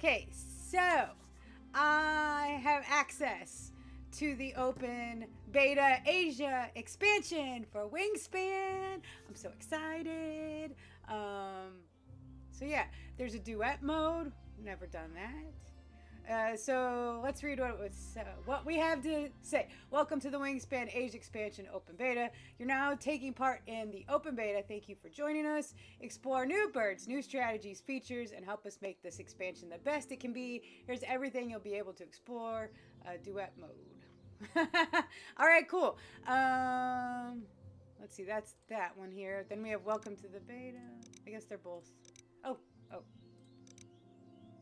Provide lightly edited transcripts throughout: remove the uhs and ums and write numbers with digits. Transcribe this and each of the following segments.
Okay, so I have access to the open beta Asia expansion for Wingspan. I'm so excited. So yeah, there's a duet mode. Never done that. So let's read what we have to say. Welcome to the Wingspan Age Expansion Open Beta. You're now taking part in the Open Beta. Thank you for joining us. Explore new birds, new strategies, features, and help us make this expansion the best it can be. Here's everything you'll be able to explore. Duet mode. All right, cool. Let's see. That's that one here. Then we have Welcome to the Beta. I guess they're both. Oh.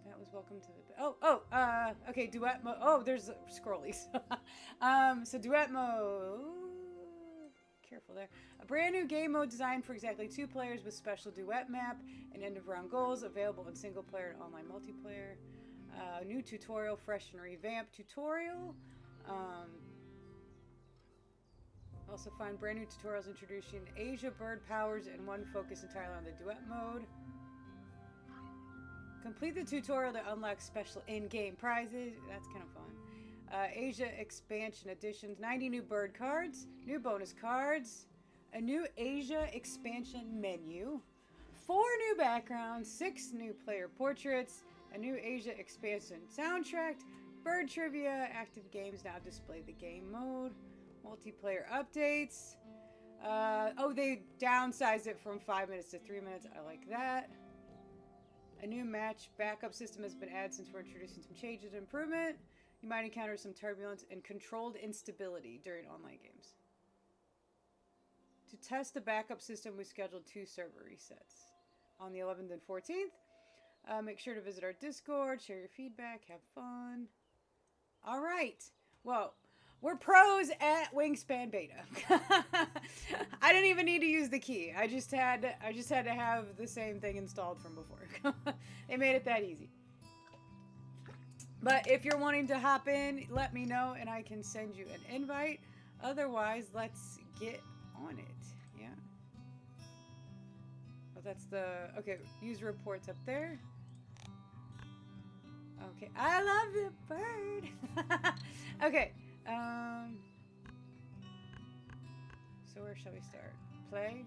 That was welcome to the... okay, duet mode. Oh, there's scrollies. So duet mode. Careful there. A brand new game mode designed for exactly 2 players with special duet map and end of round goals available in single player and online multiplayer. New tutorial, fresh and revamped tutorial. Also find brand new tutorials introducing Asia bird powers and one focus entirely on the duet mode. Complete the tutorial to unlock special in-game prizes. That's kind of fun. Asia expansion additions. 90 new bird cards. New bonus cards. A new Asia expansion menu. 4 new backgrounds. 6 new player portraits. A new Asia expansion soundtrack. Bird trivia. Active games now display the game mode. Multiplayer updates. They downsized it from 5 minutes to 3 minutes. I like that. A new match backup system has been added since we're introducing some changes and improvement. You might encounter some turbulence and controlled instability during online games. To test the backup system, we scheduled 2 server resets on the 11th and 14th. Make sure to visit our Discord, share your feedback, have fun. All right. Well, we're pros at Wingspan Beta. I didn't even need to use the key. I just had to have the same thing installed from before. They made it that easy. But if you're wanting to hop in, let me know and I can send you an invite. Otherwise, let's get on it. Yeah. Oh, that's the... Okay, user reports up there. Okay, I love the bird. Okay. So where shall we start? Play?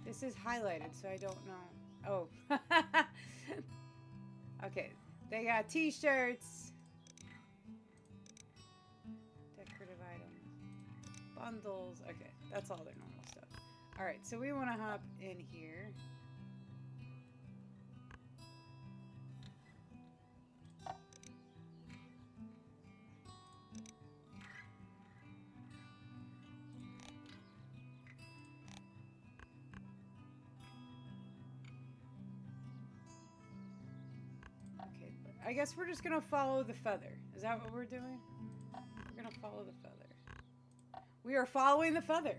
This is highlighted, so I don't know. Oh. Okay, they got t-shirts. Decorative items. Bundles. Okay, that's all their normal stuff. Alright, so we want to hop in here. I guess we're just gonna follow the feather. Is that what we're doing? We're gonna follow the feather. We are following the feather.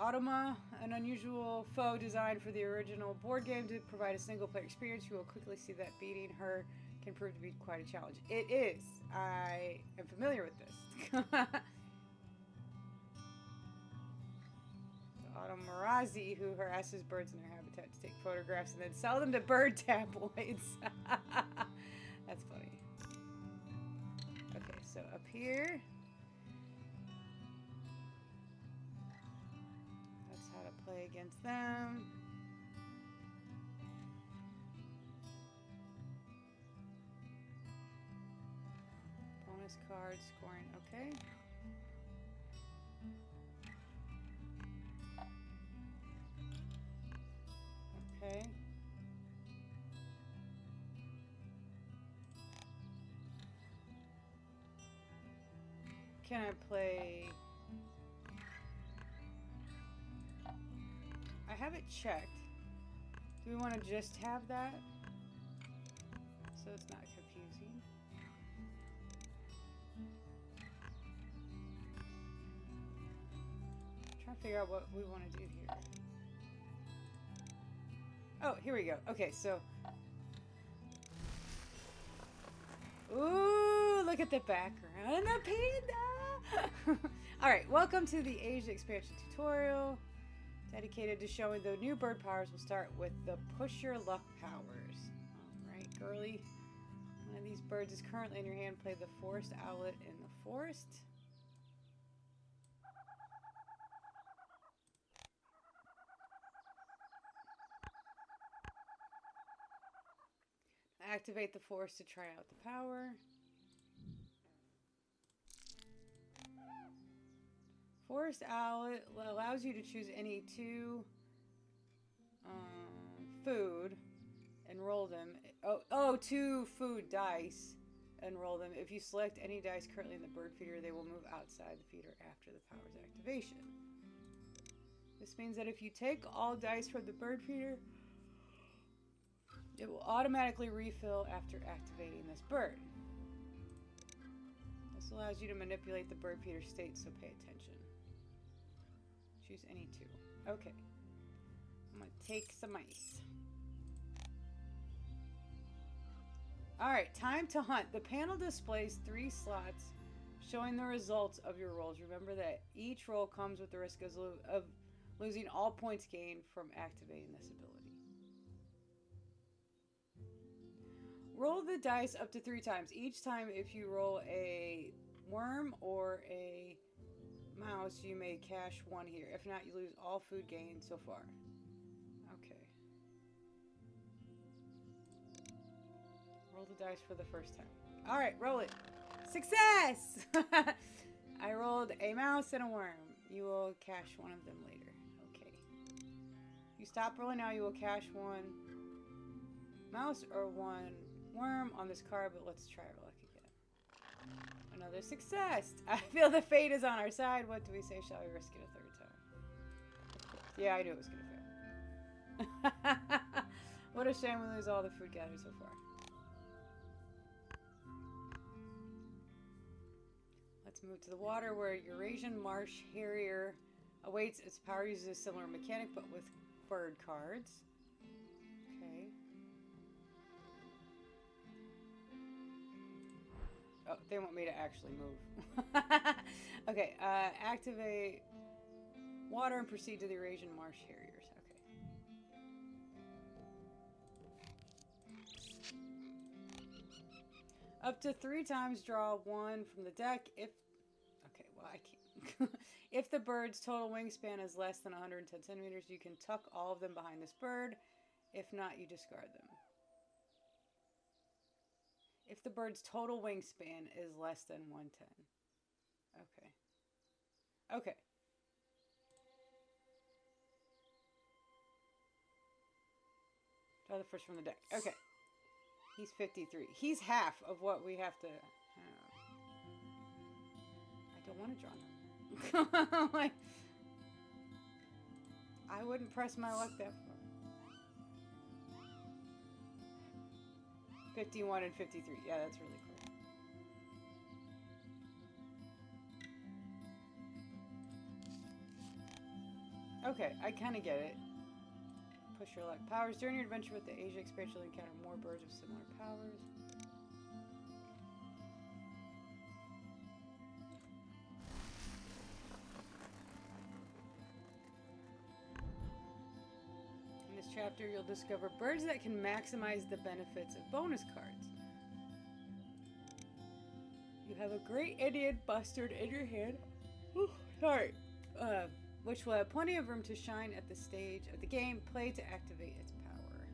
Automa, an unusual foe designed for the original board game to provide a single-player experience. You will quickly see that beating her can prove to be quite a challenge. It is. I am familiar with this. Marazi, who harasses birds in their habitat to take photographs and then sell them to bird tabloids. That's funny. Okay, so up here. That's how to play against them. Bonus card, scoring, okay. Okay. Can I play? I have it checked. Do we want to just have that? So it's not confusing. I'm trying to figure out what we want to do here. Oh, here we go. Okay, so... Ooh, look at the background and the panda! Alright, welcome to the Asia expansion tutorial. Dedicated to showing the new bird powers, we'll start with the Push Your Luck powers. Alright, girly. One of these birds is currently in your hand. Play the Forest Owlet in the forest. Activate the forest to try out the power. Forest Owlet allows you to choose any two food and roll them. Two food dice and roll them. If you select any dice currently in the bird feeder, they will move outside the feeder after the power's activation. This means that if you take all dice from the bird feeder, it will automatically refill after activating this bird. This allows you to manipulate the bird feeder state, so pay attention. Choose any two. Okay. I'm going to take some ice. Alright, time to hunt. The panel displays 3 slots showing the results of your rolls. Remember that each roll comes with the risk of losing all points gained from activating this ability. Roll the dice up to 3 times. Each time, if you roll a worm or a mouse, you may cash 1 here. If not, you lose all food gained so far. Okay. Roll the dice for the first time. Alright, roll it. Success! I rolled a mouse and a worm. You will cash 1 of them later. Okay. If you stop rolling now, you will cash 1 mouse or 1 worm on this card, but let's try our luck again. Another success! I feel the fate is on our side. What do we say? Shall we risk it a 3rd time? Yeah, I knew it was going to fail. What a shame we lose all the food gathered so far. Let's move to the water, where Eurasian Marsh Harrier awaits. Its power uses a similar mechanic, but with bird cards. Okay. Oh, they want me to actually move. Okay, activate water and proceed to the Eurasian Marsh Harriers. Okay. Up to 3 times draw 1 from the deck. Okay, well, I can't. If the bird's total wingspan is less than 110 centimeters, you can tuck all of them behind this bird. If not, you discard them. If the bird's total wingspan is less than 110. Okay. Okay. Draw the first from the deck. Okay. He's 53. He's half of what we have to... I don't want to draw him. Like, I wouldn't press my luck that far. 51 and 53. Yeah, that's really cool. Okay, I kind of get it. Push your luck. Powers. During your adventure with the Asia expansion, you'll encounter more birds with similar powers. In this chapter, you'll discover birds that can maximize the benefits of bonus cards. You have a great Indian bustard in your hand. Ooh, sorry. Which will have plenty of room to shine at the stage of the game. Play to activate its power.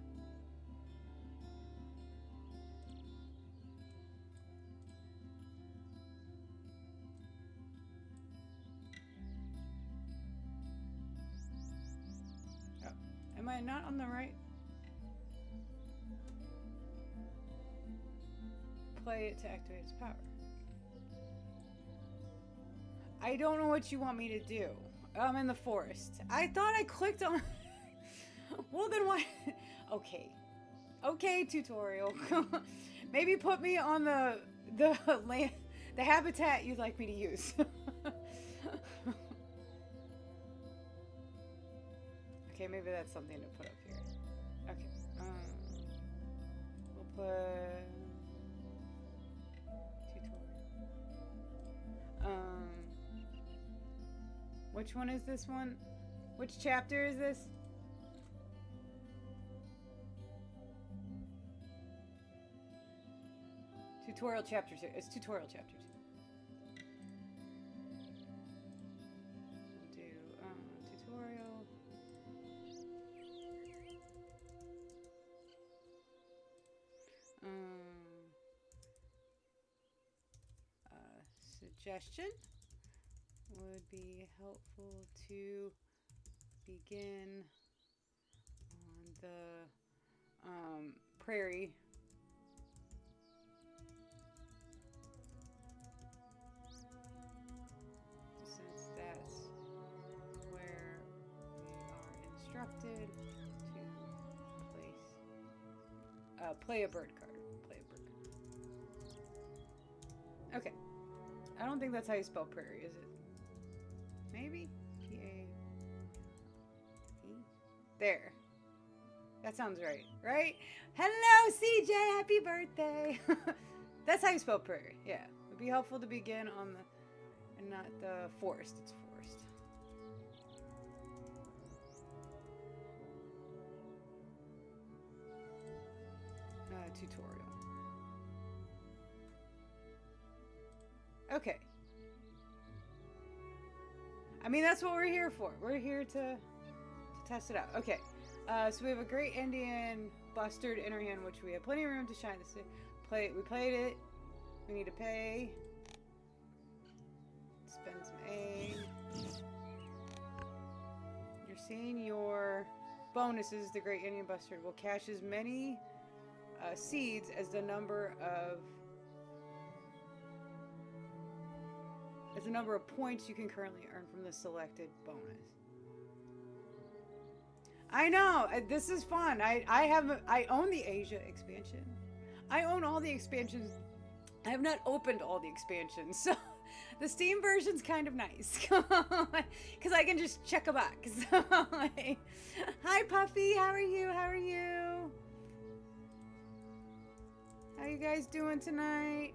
Oh, am I not on the right? Play it to activate its power. I don't know what you want me to do. I'm in the forest. I thought I clicked on... Well, then why... Okay. Okay, tutorial. Maybe put me on the land, the habitat you'd like me to use. Okay, maybe that's something to put up here. Okay. We'll put... Tutorial. Which one is this one? Which chapter is this? Tutorial chapter 2. It's tutorial chapter 2. We'll do tutorial. Suggestion would be helpful to begin on the prairie. Since that's where we are instructed to place, play a bird card. Play a bird card. Okay. I don't think that's how you spell prairie, is it? Maybe? P-A-E? There. That sounds right, right? Hello, CJ! Happy birthday! That's how you spell prairie, yeah. It would be helpful to begin on the... and not the forest. It's forest. Tutorial. Okay. I mean, that's what we're here for. We're here to test it out. Okay. So we have a great Indian bustard in our hand, which we have plenty of room to shine. We played it. We need to pay. Spend some aid. You're seeing your bonuses. The great Indian bustard will cash as many seeds as the number of points you can currently earn from the selected bonus. I know, this is fun. I own the Asia expansion. I own all the expansions. I have not opened all the expansions, so the Steam version's kind of nice because I can just check a box. Hi Puffy, how are you? How are you? How you guys doing tonight?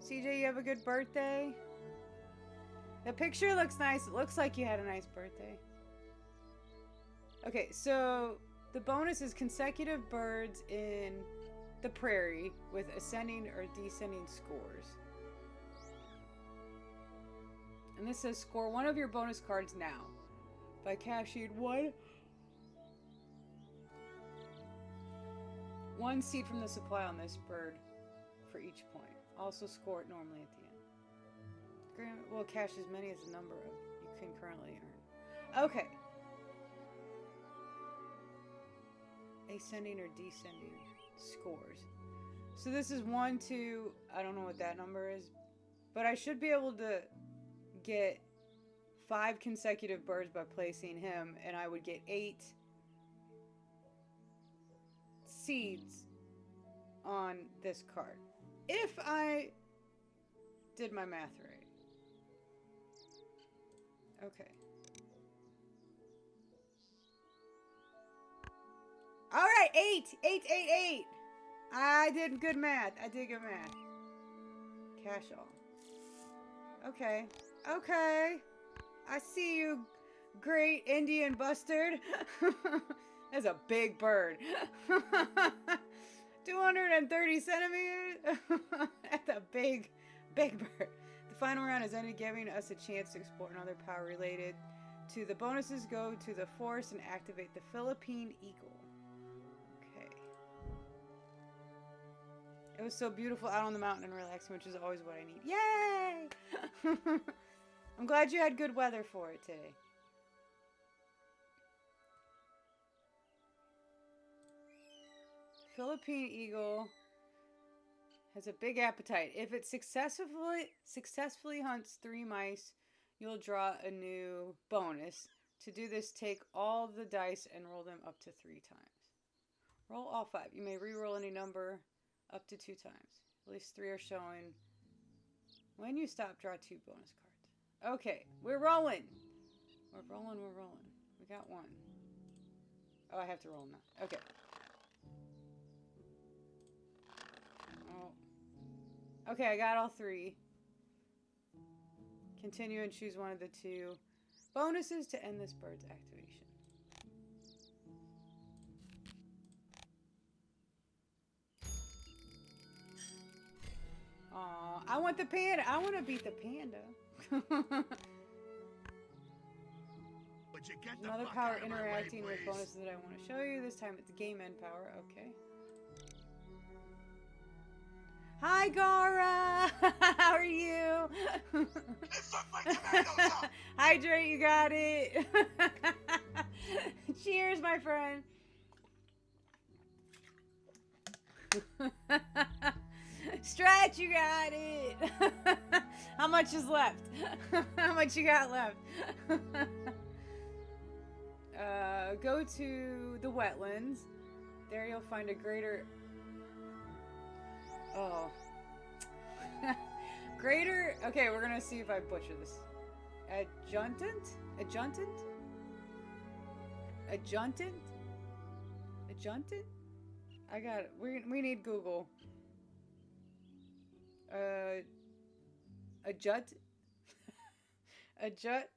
CJ, you have a good birthday? The picture looks nice. It looks like you had a nice birthday. Okay, so the bonus is consecutive birds in the prairie with ascending or descending scores. And this says score one of your bonus cards now by cashing one seed from the supply on this bird for each point. Also score it normally at the end. Will cash as many as the number of you can currently earn. Okay. Ascending or descending scores. So this is 1, 2, I don't know what that number is, but I should be able to get 5 consecutive birds by placing him, and I would get 8 seeds on this card. If I did my math right. Okay. All right, 8. 8, 8, 8. I did good math. I did good math. Cash all. Okay. Okay. I see you, great Indian bustard. That's a big bird. 230 centimeters. That's a big bird. The final round is ended, giving us a chance to explore another power related to the bonuses. Go to the forest and activate the Philippine Eagle. Okay. It was so beautiful out on the mountain and relaxing, which is always what I need. Yay! I'm glad you had good weather for it today. Philippine Eagle has a big appetite. If it successfully hunts 3 mice, you'll draw a new bonus. To do this, take all the dice and roll them up to 3 times. Roll all 5. You may re-roll any number up to 2 times. At least 3 are showing. When you stop, draw 2 bonus cards. Okay, we're rolling. We're rolling. We got 1. Oh, I have to roll them now. Okay. Oh. Okay, I got all 3. Continue and choose one of the 2. bonuses to end this bird's activation. Aw, I want the panda. I want to beat the panda. Another power interacting with bonuses that I want to show you. This time it's game end power. Okay. Hi, Gara! How are you? Hydrate, you got it. Cheers, my friend. Stretch, you got it. How much is left? How much you got left? Go to the wetlands. There you'll find a greater... Oh. Greater... Okay, we're gonna see if I butcher this. Adjutant? Adjutant? Adjutant? Adjutant? I got it. We need Google. Adjutant? Adjutant?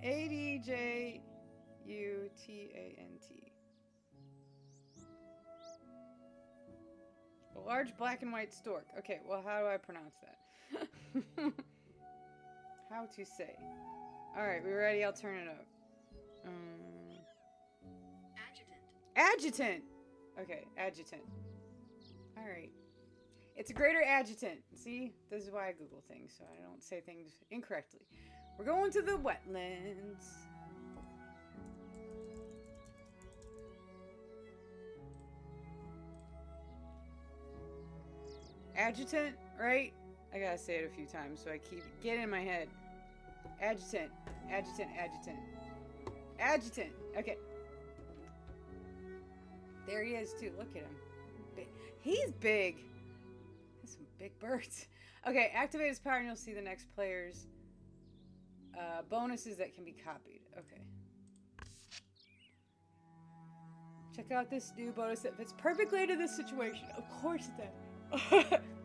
A-D-J-U-T-A-N-T. A large black and white stork. Okay, well, how do I pronounce that? How to say. Alright, we ready? I'll turn it up. Adjutant! Okay, adjutant. Alright. It's a greater adjutant. See? This is why I Google things, so I don't say things incorrectly. We're going to the wetlands. Adjutant, right? I gotta say it a few times so I keep get in my head. Adjutant, adjutant, adjutant. Adjutant. Okay. There he is too. Look at him. Big. He's big. That's some big birds. Okay, activate his power and you'll see the next player's bonuses that can be copied. Okay. Check out this new bonus that fits perfectly into this situation. Of course it does.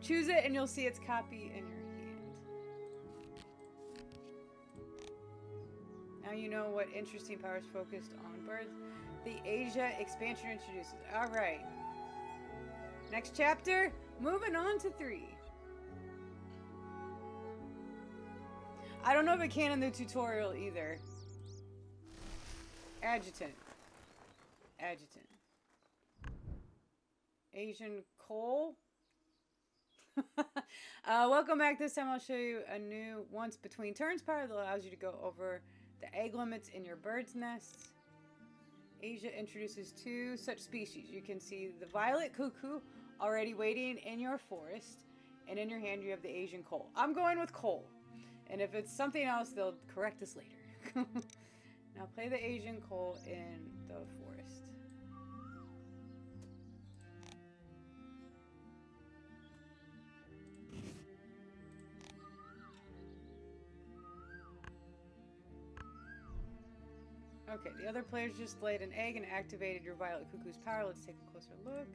Choose it and you'll see its copy in your hand. Now you know what interesting powers focused on birds the Asia expansion introduces. Alright. Next chapter, moving on to 3. I don't know if it can in the tutorial either. Adjutant. Adjutant. Asian coal. Welcome back. This time I'll show you a new once between turns power that allows you to go over the egg limits in your bird's nests. Asia introduces 2 such species. You can see the violet cuckoo already waiting in your forest, and in your hand you have the Asian coal. I'm going with coal, and if it's something else they'll correct us later. Now play the Asian coal in the forest. Okay, the other players just laid an egg and activated your violet cuckoo's power. Let's take a closer look.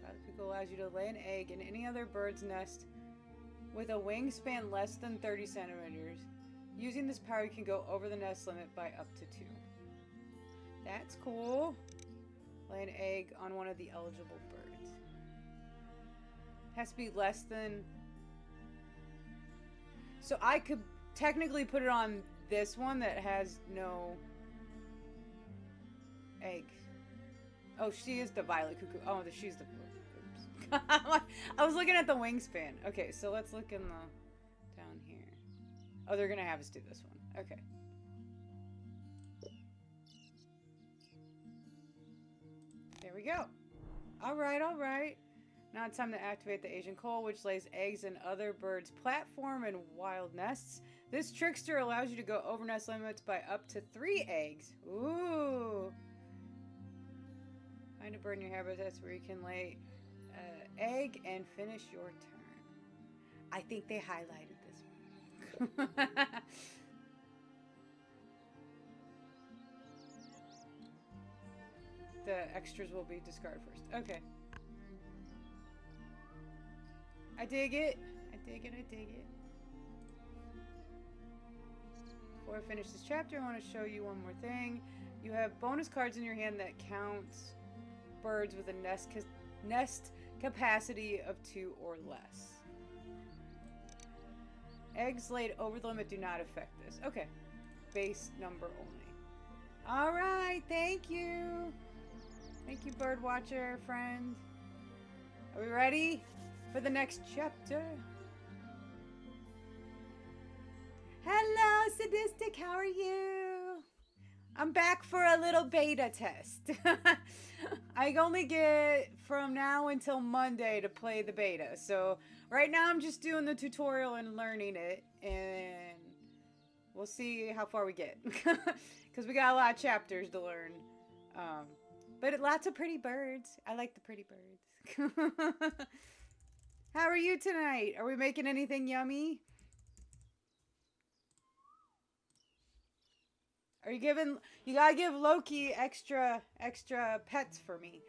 Violet cuckoo allows you to lay an egg in any other bird's nest with a wingspan less than 30 centimeters. Using this power, you can go over the nest limit by up to 2. That's cool. Lay an egg on one of the eligible birds. Has to be less than... So I could technically put it on this one that has no egg. Oh, she is the violet cuckoo. Oh, she's the... Oops. I was looking at the wingspan. Okay, so let's look in the... down here. Oh, they're gonna have us do this one. Okay. There we go. Alright, alright. Now it's time to activate the Asian coal, which lays eggs in other birds' platform and wild nests. This trickster allows you to go over nest limits by up to 3 eggs. Ooh. Find a bird in your habitat where you can lay an egg and finish your turn. I think they highlighted this one. The extras will be discarded first. Okay. I dig it. I dig it, I dig it. Before I finish this chapter, I want to show you one more thing. You have bonus cards in your hand that count birds with a nest capacity of 2 or less. Eggs laid over the limit do not affect this. Okay. Base number only. Alright, thank you. Thank you, bird watcher friend. Are we ready for the next chapter? Hello, Sadistic. How are you? I'm back for a little beta test. I only get from now until Monday to play the beta. So right now I'm just doing the tutorial and learning it. And we'll see how far we get. Because we got a lot of chapters to learn. But lots of pretty birds. I like the pretty birds. How are you tonight? Are we making anything yummy? Are you giving... You gotta give Loki extra pets for me.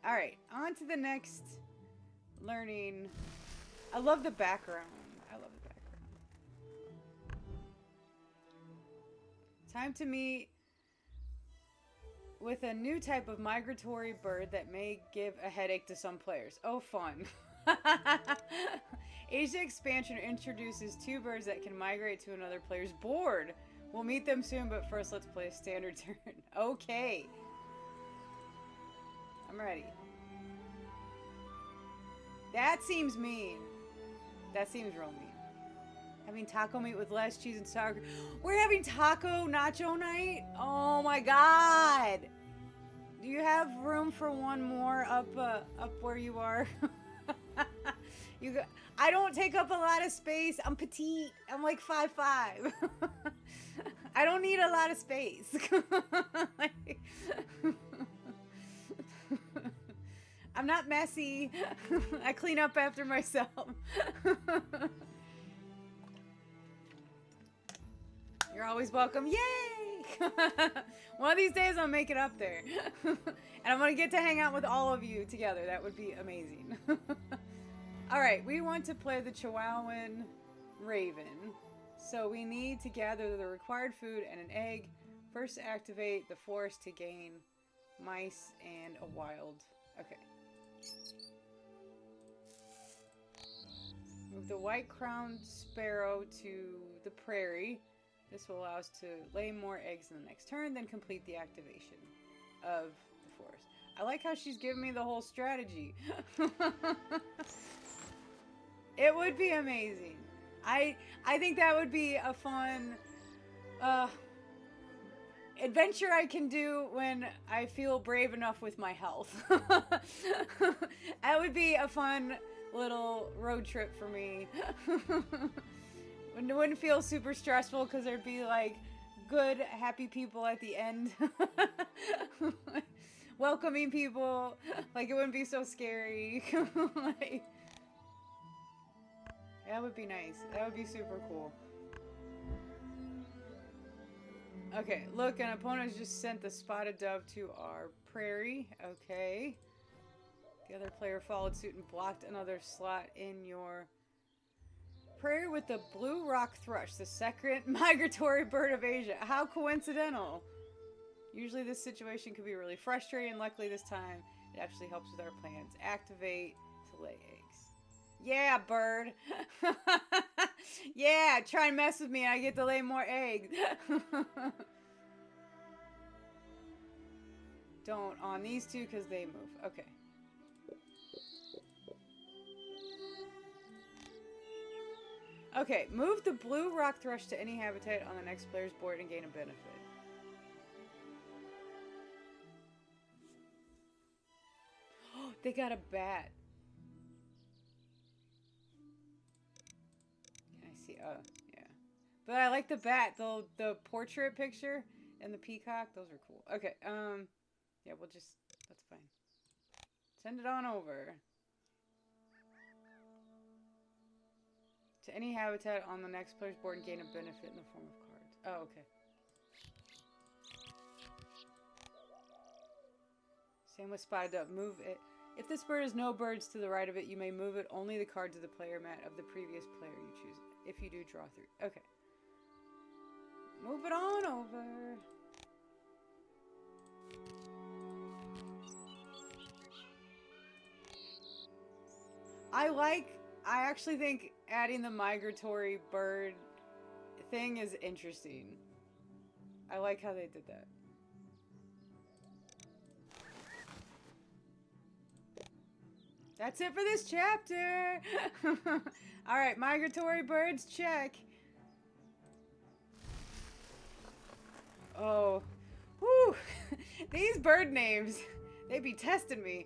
Alright, on to the next learning. I love the background. I love the background. Time to meet with a new type of migratory bird that may give a headache to some players. Oh, fun. Asia expansion introduces 2 birds that can migrate to another player's board. We'll meet them soon, but first let's play a standard turn. Okay. I'm ready. That seems mean. That seems real mean. Having taco meat with less cheese and sour cream. We're having taco nacho night? Oh my god. Do you have room for one more up where you are? I don't take up a lot of space. I'm petite. I'm like 5'5". I don't need a lot of space. I'm not messy. I clean up after myself. You're always welcome. Yay! One of these days I'll make it up there. And I'm going to get to hang out with all of you together. That would be amazing. Alright, we want to play the Chihuahuan Raven. So we need to gather the required food and an egg. First activate the forest to gain mice and a wild. Okay. Move the white-crowned sparrow to the prairie. This will allow us to lay more eggs in the next turn, then complete the activation of the forest. I like how she's giving me the whole strategy. It would be amazing. I think that would be a fun adventure I can do when I feel brave enough with my health. That would be a fun little road trip for me. It wouldn't feel super stressful because there'd be like good, happy people at the end. Welcoming people. Like it wouldn't be so scary. Like, that would be nice. That would be super cool. Okay, look, an opponent has just sent the spotted dove to our prairie. Okay. The other player followed suit and blocked another slot in your prairie with the blue rock thrush, the second migratory bird of Asia. How coincidental. Usually this situation could be really frustrating. Luckily this time it actually helps with our plans. Activate to lay eggs. Yeah, bird. Yeah, try and mess with me and I get to lay more eggs. Don't on these two because they move. Okay. Okay, move the blue rock thrush to any habitat on the next player's board and gain a benefit. Oh, they got a bat. Can I see? Oh, yeah. But I like the bat. The portrait picture and the peacock. Those are cool. Okay, yeah, we'll just... That's fine. Send it on over. To any habitat on the next player's board and gain a benefit in the form of cards. Oh, okay. Same with spotted dove. Move it If this bird has no birds to the right of it, you may move it only the cards of the player mat of the previous player you choose. If you do, draw 3. Okay. Move it on over. I actually think adding the migratory bird thing is interesting. I like how they did that. That's it for this chapter. All right, migratory birds, check. Oh, whew. These bird names, they be testing me.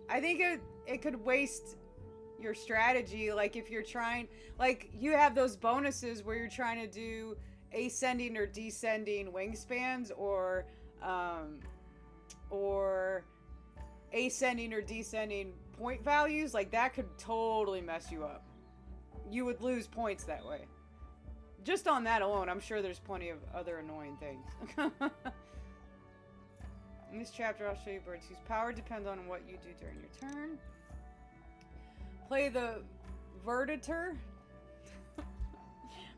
I think it could waste your strategy. Like if you're trying, like you have those bonuses where you're trying to do ascending or descending wingspans, or ascending or descending point values. Like that could totally mess you up. You would lose points that way. Just on that alone, I'm sure there's plenty of other annoying things. In this chapter, I'll show you birds whose power depends on what you do during your turn. Play the Verditor.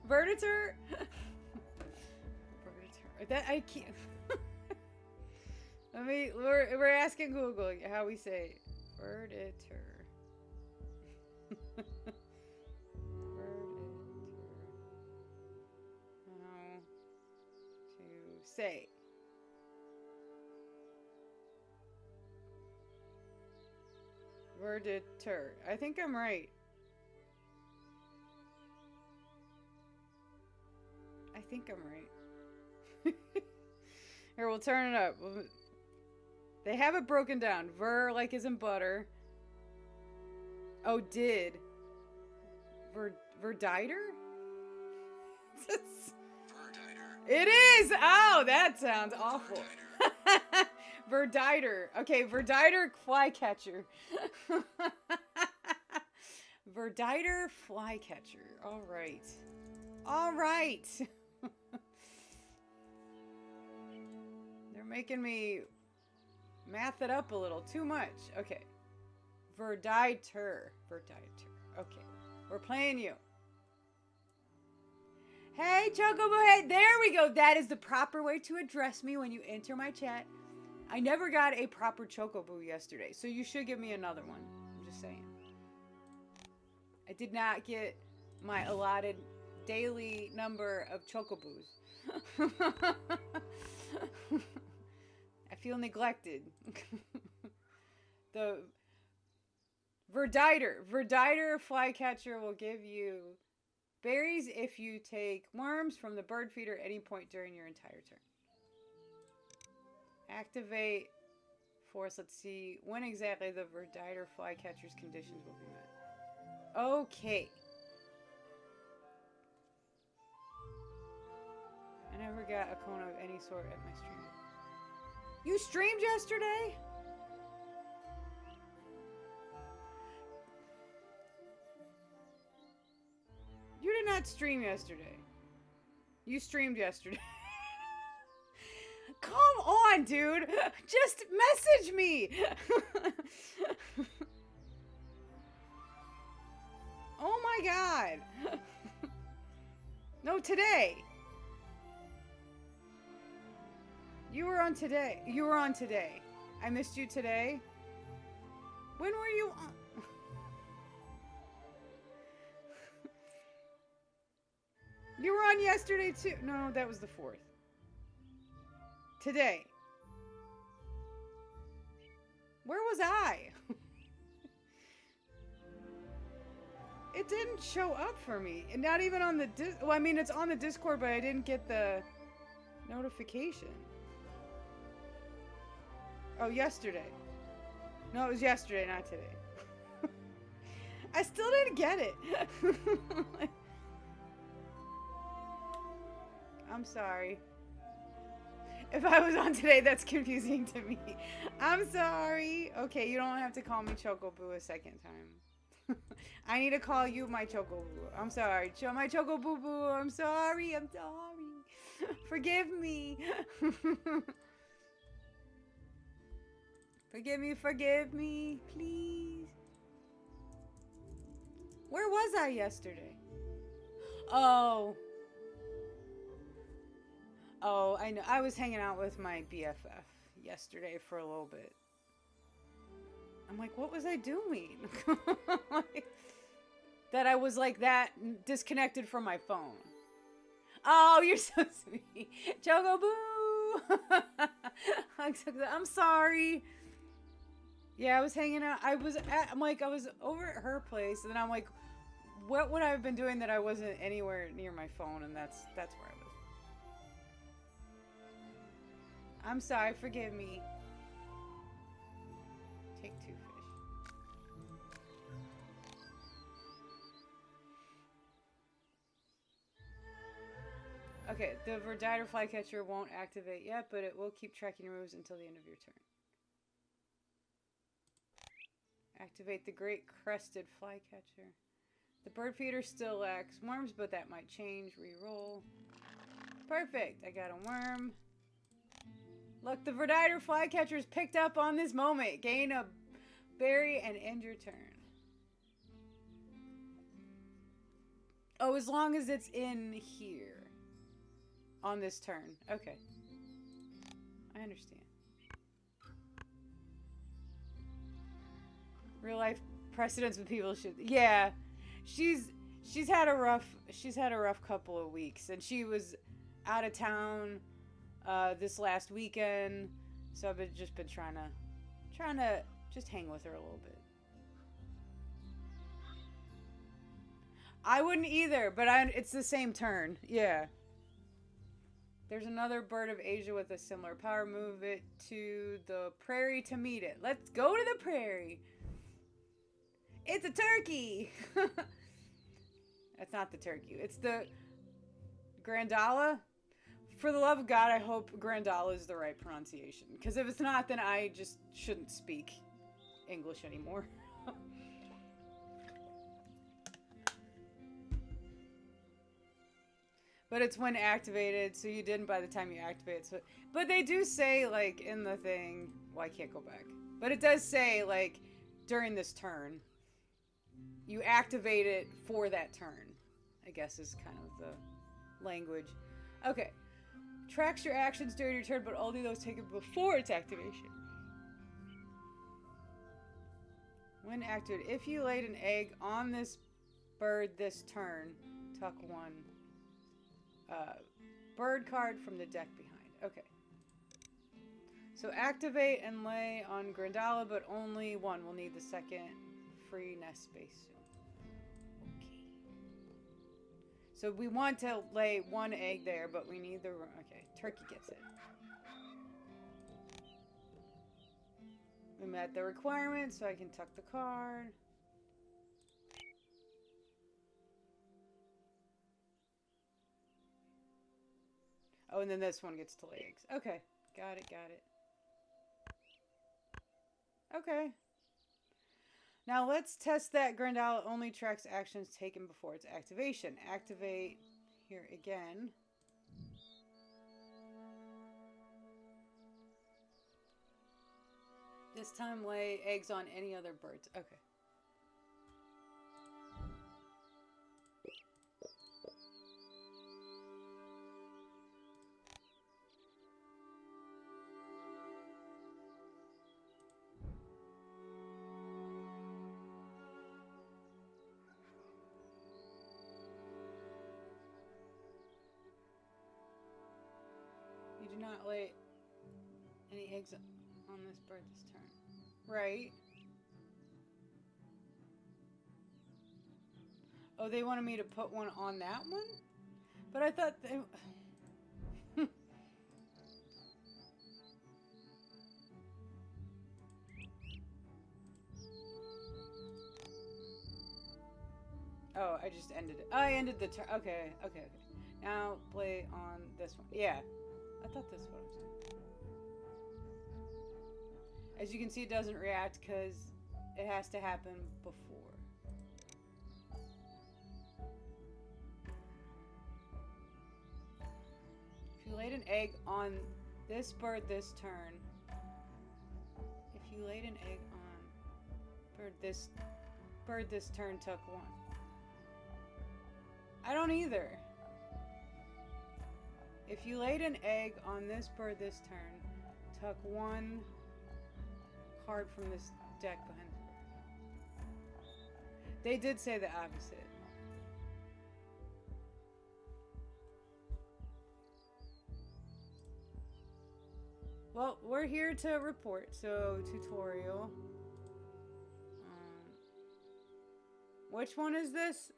Verditor? Verditor. That I can't. We're asking Google how we say it. Verditor. Verditor. How to say. Verditor. I think I'm right. I think I'm right. Here, we'll turn it up. They have it broken down. Ver, like is in butter. Oh, did. Verditer? Verditer. It is! Oh, that sounds awful. Verditer. Okay, Verditer flycatcher. Verditer flycatcher. All right. All right. They're making me math it up a little too much. Okay. Verditer. Verditer. Okay. We're playing you. Hey, Chocobo Head. There we go. That is the proper way to address me when you enter my chat. I never got a proper Chocobo yesterday, so you should give me another one. I'm just saying. I did not get my allotted daily number of Chocobos. I feel neglected. The Verditer flycatcher will give you berries if you take worms from the bird feeder at any point during your entire turn. Activate force. Let's see when exactly the Verditer flycatcher's conditions will be met. Okay. I never got a Kona of any sort at my stream. You streamed yesterday? You did not stream yesterday. You streamed yesterday. Come on, dude. Just message me. Oh my god. No, today. You were on today. You were on today. I missed you today. When were you on? You were on yesterday too. No, that was the 4th. Today. Where was I? It didn't show up for me. And not even on the well, I mean, it's on the Discord, but I didn't get the notification. Oh, yesterday. No, it was yesterday, not today. I still didn't get it. I'm sorry. If I was on today, that's confusing to me. I'm sorry. Okay, you don't have to call me Chocoboo a second time. I need to call you my Chocoboo. I'm sorry. My Chocoboo. I'm sorry. I'm sorry. Forgive me. Forgive me, please. Where was I yesterday? Oh. Oh, I know. I was hanging out with my BFF yesterday for a little bit. I'm like, what was I doing? Like, that I was like that disconnected from my phone. Oh, you're so sweet. Choco boo. I'm sorry. Yeah, I was hanging out. I was over at her place, and then I'm like, what would I have been doing that I wasn't anywhere near my phone? And that's where I was. I'm sorry. Forgive me. Take 2 fish. Okay, the Verditer Flycatcher won't activate yet, but it will keep tracking your moves until the end of your turn. Activate the Great Crested Flycatcher. The bird feeder still lacks worms, but that might change. Reroll. Perfect. I got a worm. Look, the Verditer Flycatcher is picked up on this moment. Gain a berry and end your turn. Oh, as long as it's in here. On this turn. Okay. I understand. Real life precedents with people should... Yeah. She's had a rough couple of weeks, and she was out of town this last weekend, so I've just been trying to just hang with her a little bit. I wouldn't either, but it's the same turn. Yeah. There's another bird of Asia with a similar power. Move it to the prairie to meet it. Let's go to the prairie. It's a turkey. That's not the turkey. It's the Grandala. For the love of God, I hope Grandala is the right pronunciation. Because if it's not, then I just shouldn't speak English anymore. But it's when activated, so you didn't by the time you activate it. So, but they do say, like, in the thing... Well, I can't go back. But it does say, like, during this turn, you activate it for that turn, I guess is kind of the language. Okay. Tracks your actions during your turn, but only those taken before its activation. When activated, if you laid an egg on this bird this turn, tuck one bird card from the deck behind. Okay. So activate and lay on Grandala, but only one. We'll need the second free nest space soon. Okay. So we want to lay one egg there, but we need the... Okay, turkey gets it. We met the requirement, so I can tuck the card. Oh, and then this one gets to lay eggs. Okay. Got it. Okay. Now let's test that Grandala only tracks actions taken before its activation. Activate here again. This time lay eggs on any other birds. Okay. You do not lay any eggs on this bird this turn. Right. Oh, they wanted me to put one on that one? But I thought they... Oh, I just ended it. I ended the turn. Okay. Now play on this one. Yeah. I thought this was what I was doing. As you can see, it doesn't react because it has to happen before. laid an egg on this bird this turn. If you laid an egg on bird this turn, tuck 1. I don't either. If you laid an egg on this bird this turn, tuck 1 card from this deck behind the bird. They did say the opposite. Well, we're here to report, so tutorial. Which one is this?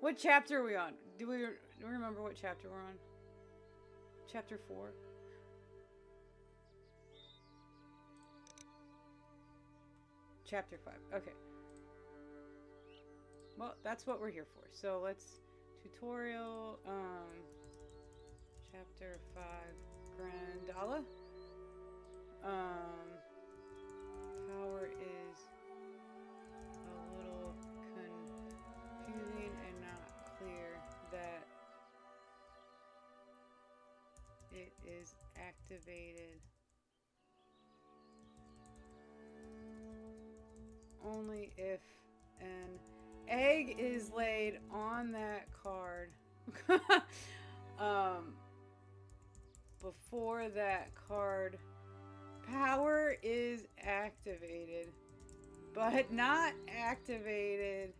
What chapter are we on? Do we remember what chapter we're on? Chapter 4. Chapter 5. Okay. Well, that's what we're here for. So let's tutorial chapter 5 Grandala. Power is a little confusing and not clear that it is activated only if an egg is laid on that card before that card power is activated, but not activated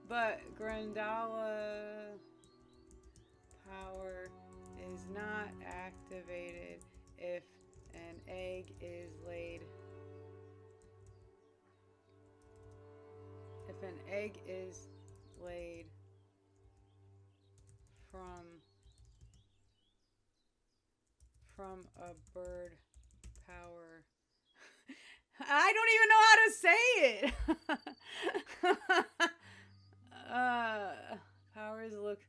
but Grandala power is not activated if an egg is laid. If an egg is laid from a bird power. I don't even know how to say it. Powers look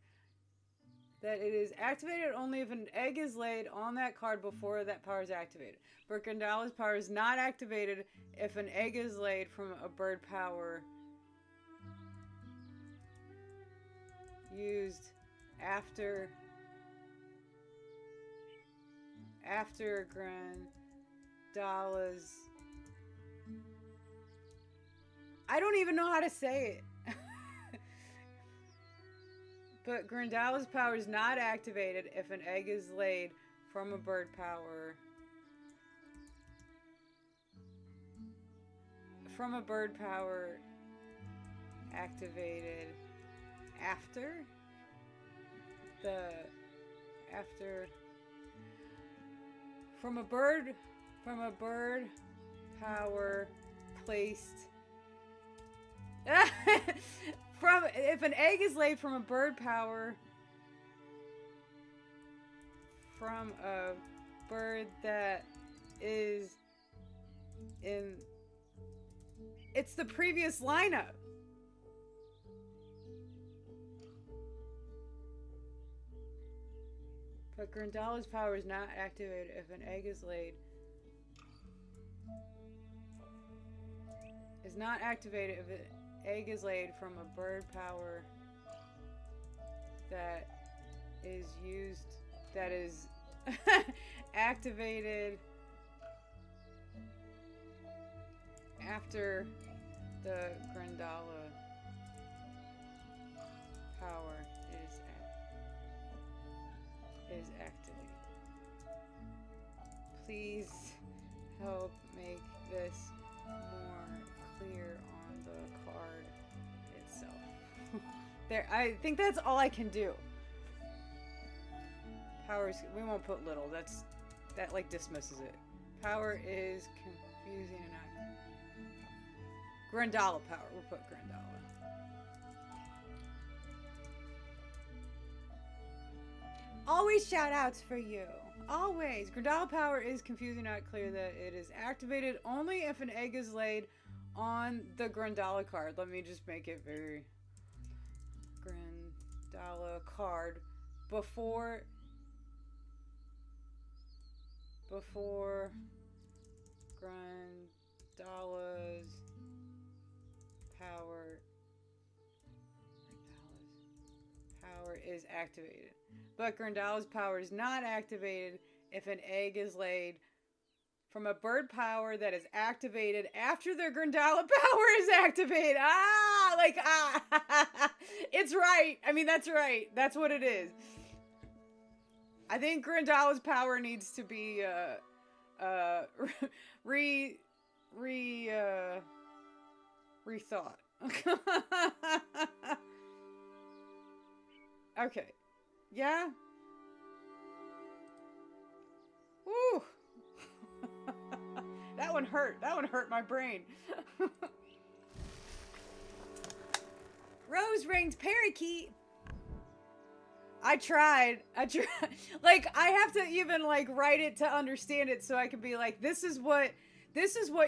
that it is activated only if an egg is laid on that card before that power is activated. But Grandala's power is not activated if an egg is laid from a bird power used after Grandala's. I don't even know how to say it. But Grandala's power is not activated if an egg is laid from a bird power. From a bird power activated after from a bird power placed if an egg is laid from a bird power from a bird that is in it's the previous lineup. But Grandala's power is not activated if an egg is laid. Is not activated if an egg is laid from a bird power that is used, that is activated after the Grandala power is activated. Please help make this more clear on the card itself. There, I think that's all I can do. Powers, we won't put little. That like dismisses it. Power is confusing and not. Grandala power. We'll put Grandala. Always shout outs for you. Always. Grandala power is confusing, not clear that it is activated only if an egg is laid on the Grandala card. Let me just make it very Grandala card before Grandala's power power is activated. But Grundala's power is not activated if an egg is laid from a bird power that is activated after the Grundala power is activated. It's right. I mean, that's right. That's what it is. I think Grundala's power needs to be rethought. Okay. Yeah. Woo. That one hurt. That one hurt my brain. Rose-ringed parakeet. I tried. Like, I have to even, like, write it to understand it so I can be like, this is what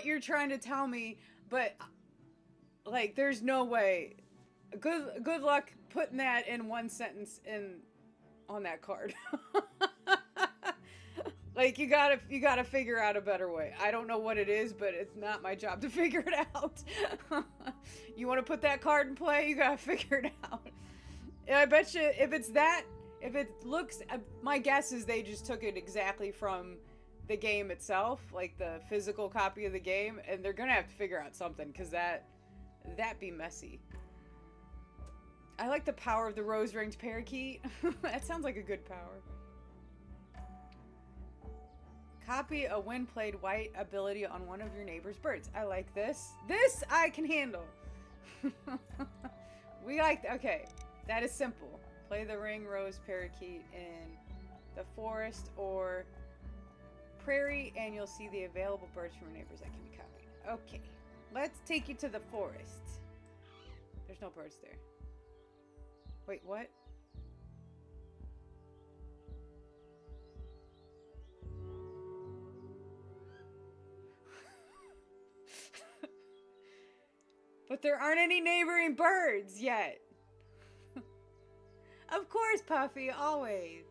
you're trying to tell me, but, like, there's no way. Good luck putting that in one sentence on that card. Like, you gotta figure out a better way. I don't know what it is, but it's not my job to figure it out. You want to put that card in play, you gotta figure it out. And I bet you if it looks, my guess is they just took it exactly from the game itself, like the physical copy of the game, and they're gonna have to figure out something, because that'd be messy. I like the power of the rose-ringed parakeet. That sounds like a good power. Copy a when played white ability on one of your neighbor's birds. I like this. This I can handle. Okay. That is simple. Play the ring rose parakeet in the forest or prairie and you'll see the available birds from your neighbors that can be copied. Okay. Let's take you to the forest. There's no birds there. Wait, what? But there aren't any neighboring birds yet. Of course, Puffy, always.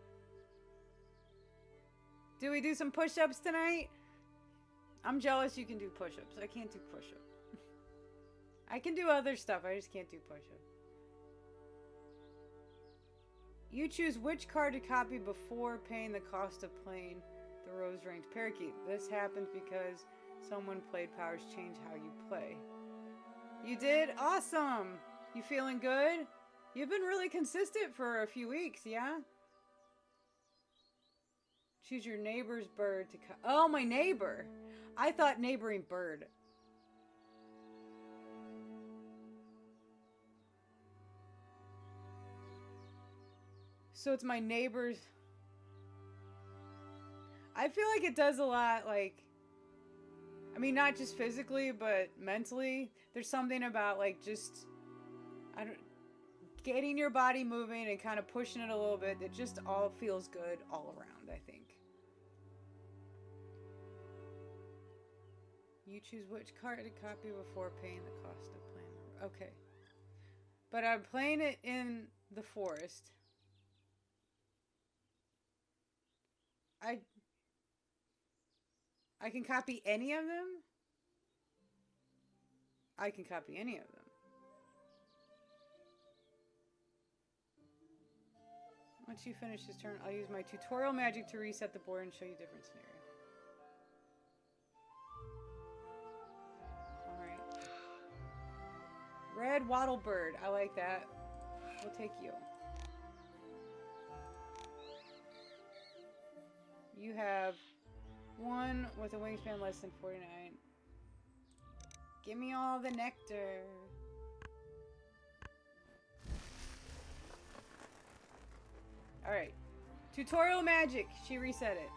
Do we do some push-ups tonight? I'm jealous you can do push-ups. I can't do push-ups. I can do other stuff. I just can't do push-ups. You choose which card to copy before paying the cost of playing the rose-ringed parakeet. This happens because someone played powers change how you play. You did? Awesome! You feeling good? You've been really consistent for a few weeks, yeah? Choose your neighbor's bird to oh, my neighbor! I thought neighboring bird. So it's my neighbor's... I feel like it does a lot, like... I mean, not just physically, but mentally. There's something about, like, just... getting your body moving and kind of pushing it a little bit. It just all feels good all around, I think. You choose which card to copy before paying the cost of playing them. Okay. But I'm playing it in the forest. I can copy any of them? I can copy any of them. Once you finish this turn, I'll use my tutorial magic to reset the board and show you a different scenario. Alright. Red Wattlebird. I like that. We'll take you. You have one with a wingspan less than 49. Give me all the nectar. Alright. Tutorial magic. She reset it.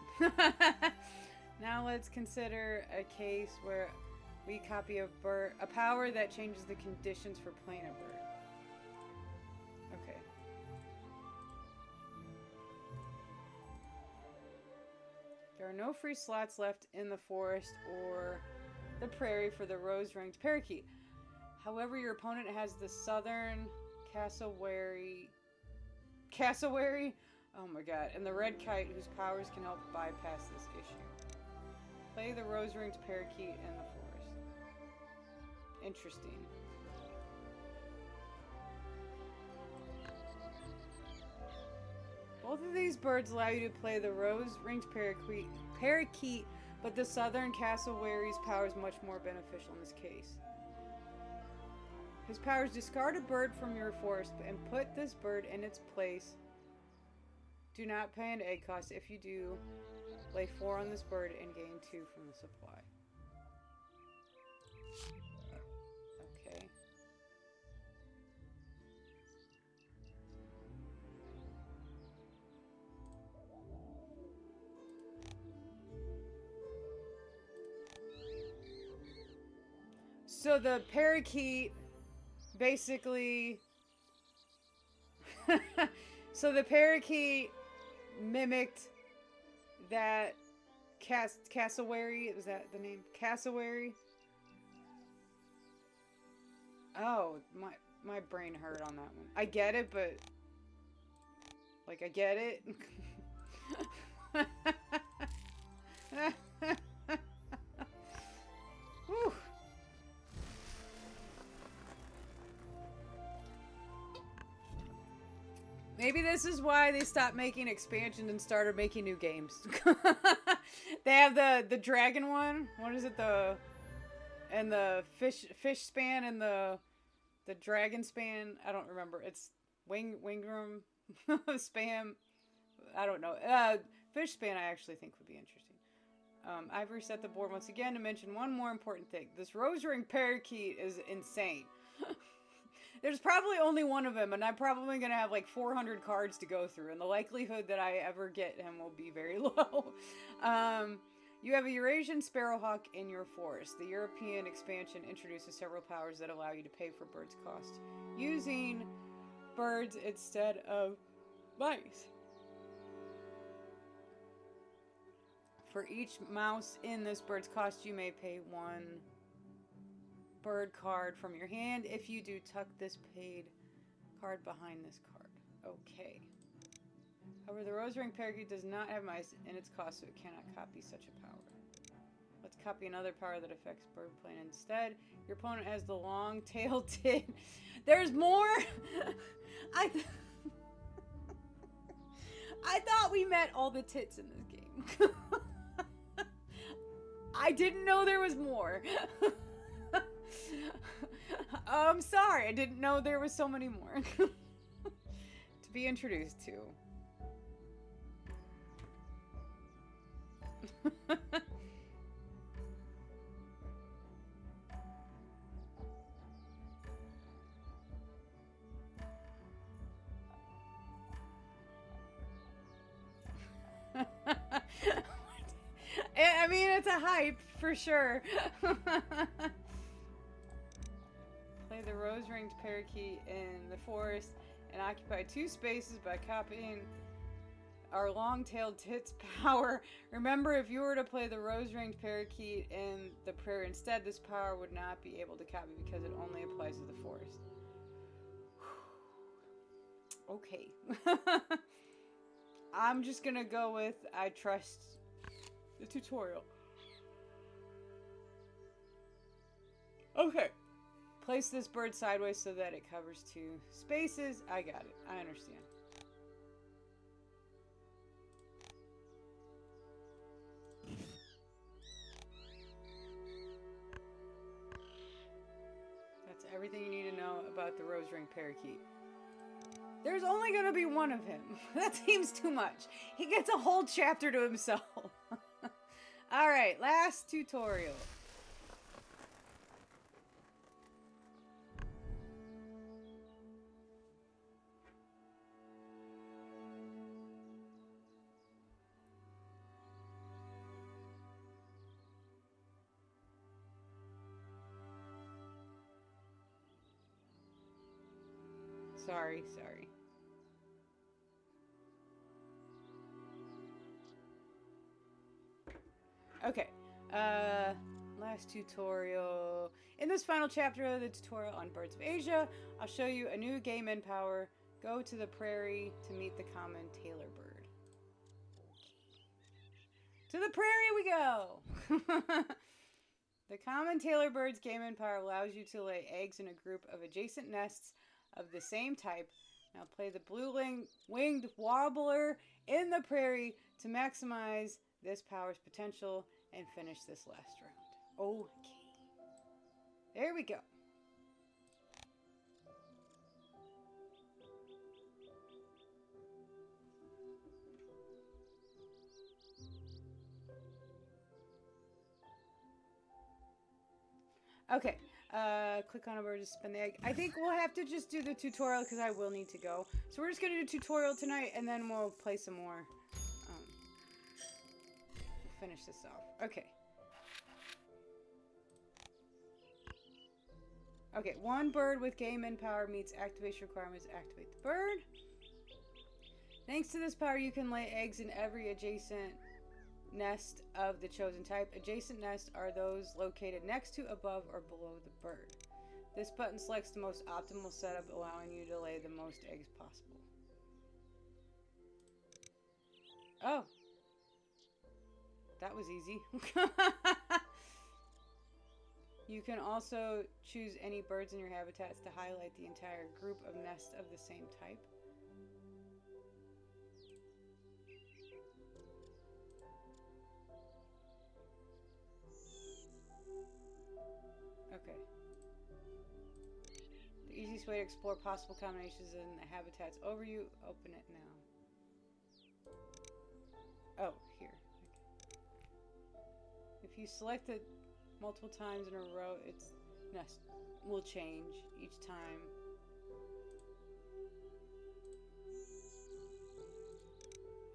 Now let's consider a case where we copy a power that changes the conditions for playing a bird. Okay. There are no free slots left in the forest or the prairie for the rose-ringed parakeet. However, your opponent has the southern cassowary, oh my god, and the red kite whose powers can help bypass this issue. Play the rose-ringed parakeet in the forest. Interesting. Both of these birds allow you to play the rose-ringed parakeet, but the southern cassowary's power is much more beneficial in this case. His power is discard a bird from your forest and put this bird in its place. Do not pay an egg cost. If you do, lay 4 on this bird and gain 2 from the supply. Okay. So the parakeet basically so the parakeet mimicked that cassowary. Was that the name? Cassowary? Oh, my brain hurt on that one. I get it, but like I get it. Whew. Maybe this is why they stopped making expansions and started making new games. They have the dragon one. What is it? The fish span and the dragon span. I don't remember. It's Wingram spam. I don't know. Fish span I actually think would be interesting. I've reset the board once again to mention one more important thing. This rose ring parakeet is insane. There's probably only one of him, and I'm probably going to have like 400 cards to go through, and the likelihood that I ever get him will be very low. You have a Eurasian sparrowhawk in your forest. The European expansion introduces several powers that allow you to pay for birds' cost, using birds instead of mice. For each mouse in this bird's cost, you may pay 1 bird card from your hand. If you do, tuck this paid card behind this card. Okay. However, the rose ring parakeet does not have mice in its cost, so it cannot copy such a power. Let's copy another power that affects bird plane instead. Your opponent has the long-tailed tit. There's more. I thought we met all the tits in this game. I didn't know there was more. I'm sorry, I didn't know there was so many more to be introduced to. I mean, it's a hype for sure. Play the rose-ringed parakeet in the forest and occupy 2 spaces by copying our long-tailed tit's power. Remember, if you were to play the rose-ringed parakeet in the prairie instead, this power would not be able to copy because it only applies to the forest. Okay. I'm just gonna go with I trust the tutorial. Okay. Place this bird sideways so that it covers 2 spaces. I got it. I understand. That's everything you need to know about the rose ring parakeet. There's only going to be one of him. That seems too much. He gets a whole chapter to himself. Alright, last tutorial. Sorry. Okay, last tutorial. In this final chapter of the tutorial on Birds of Asia, I'll show you a new game in power. Go to the prairie to meet the common tailor bird. To the prairie we go! The common tailor bird's game in power allows you to lay eggs in a group of adjacent nests of the same type. Now play the blue-winged warbler in the prairie to maximize this power's potential and finish this last round. Okay. There we go. Okay. Click on a bird to spin the egg. I think we'll have to just do the tutorial because I will need to go. So we're just going to do tutorial tonight and then we'll play some more. We'll finish this off. Okay. Okay, one bird with game in power meets activation requirements. Activate the bird. Thanks to this power, you can lay eggs in every adjacent nest of the chosen type. Adjacent nests are those located next to, above, or below the bird. This button selects the most optimal setup, allowing you to lay the most eggs possible. Oh. That was easy. You can also choose any birds in your habitats to highlight the entire group of nests of the same type. Okay. The easiest way to explore possible combinations in the habitats overview. Open it now. Oh, here. Okay. If you select it multiple times in a row, its nest will change each time.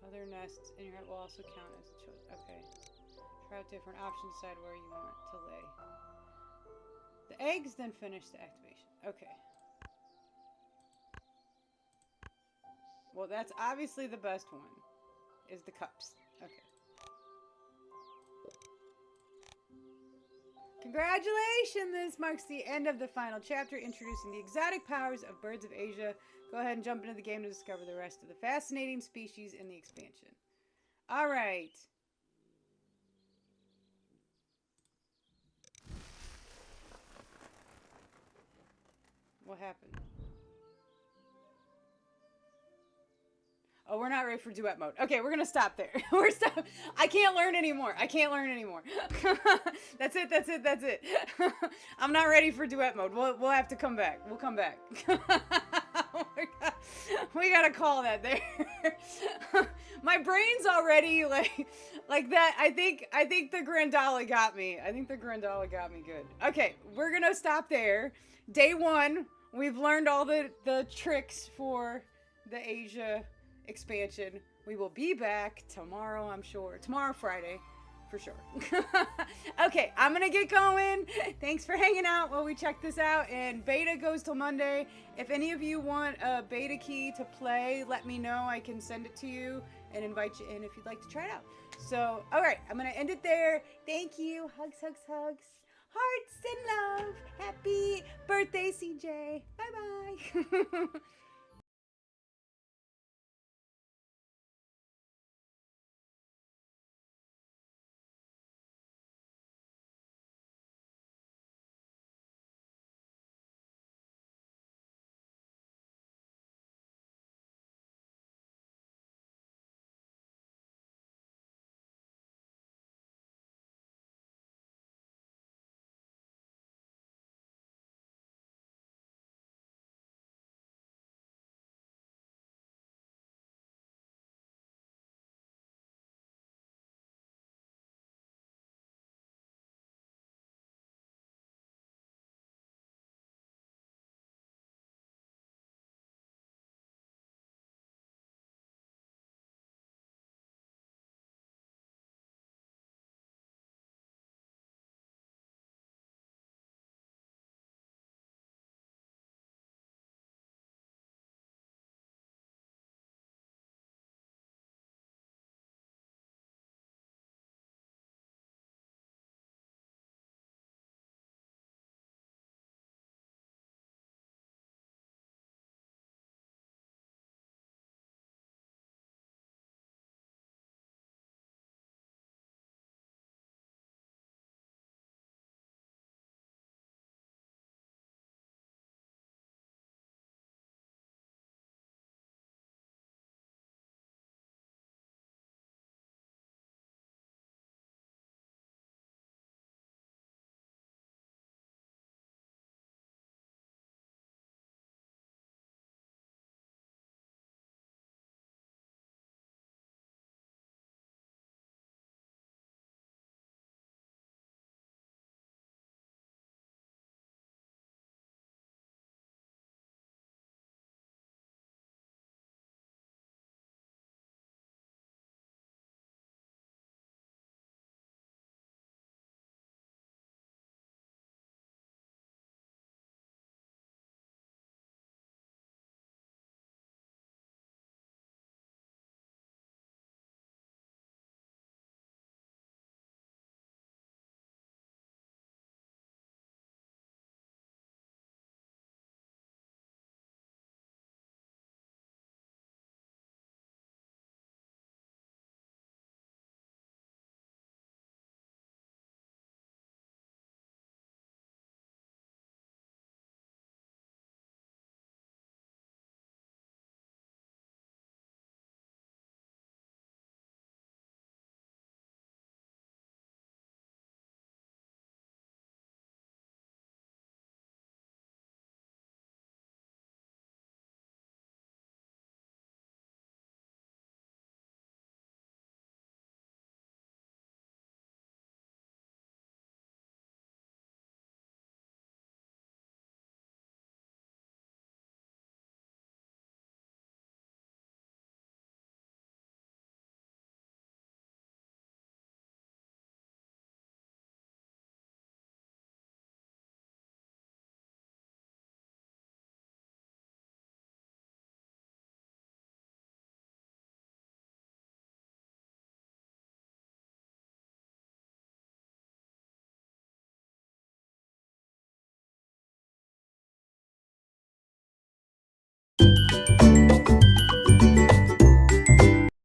Other nests in your head will also count as choice. Okay. Try out different options, decide where you want to lay the eggs, then finish the activation. Okay. Well, that's obviously the best one, is the cups. Okay. Congratulations! This marks the end of the final chapter, introducing the exotic powers of birds of Asia. Go ahead and jump into the game to discover the rest of the fascinating species in the expansion. Alright. What happened? Oh, we're not ready for duet mode. Okay, we're gonna stop there. We're stop. I can't learn anymore. I can't learn anymore. That's it. That's it. That's it. I'm not ready for duet mode. We'll have to come back. We'll come back. We gotta call that there. My brain's already like that. I think the Grandala got me. I think the Grandala got me good. Okay, we're gonna stop there. Day 1. We've learned all the tricks for the Asia expansion. We will be back tomorrow, I'm sure. Tomorrow, Friday, for sure. Okay, I'm gonna get going. Thanks for hanging out while we check this out. And beta goes till Monday. If any of you want a beta key to play, let me know. I can send it to you and invite you in if you'd like to try it out. So, all right, I'm gonna end it there. Thank you. Hugs, hugs, hugs. Hearts and love. Happy birthday, CJ. Bye-bye.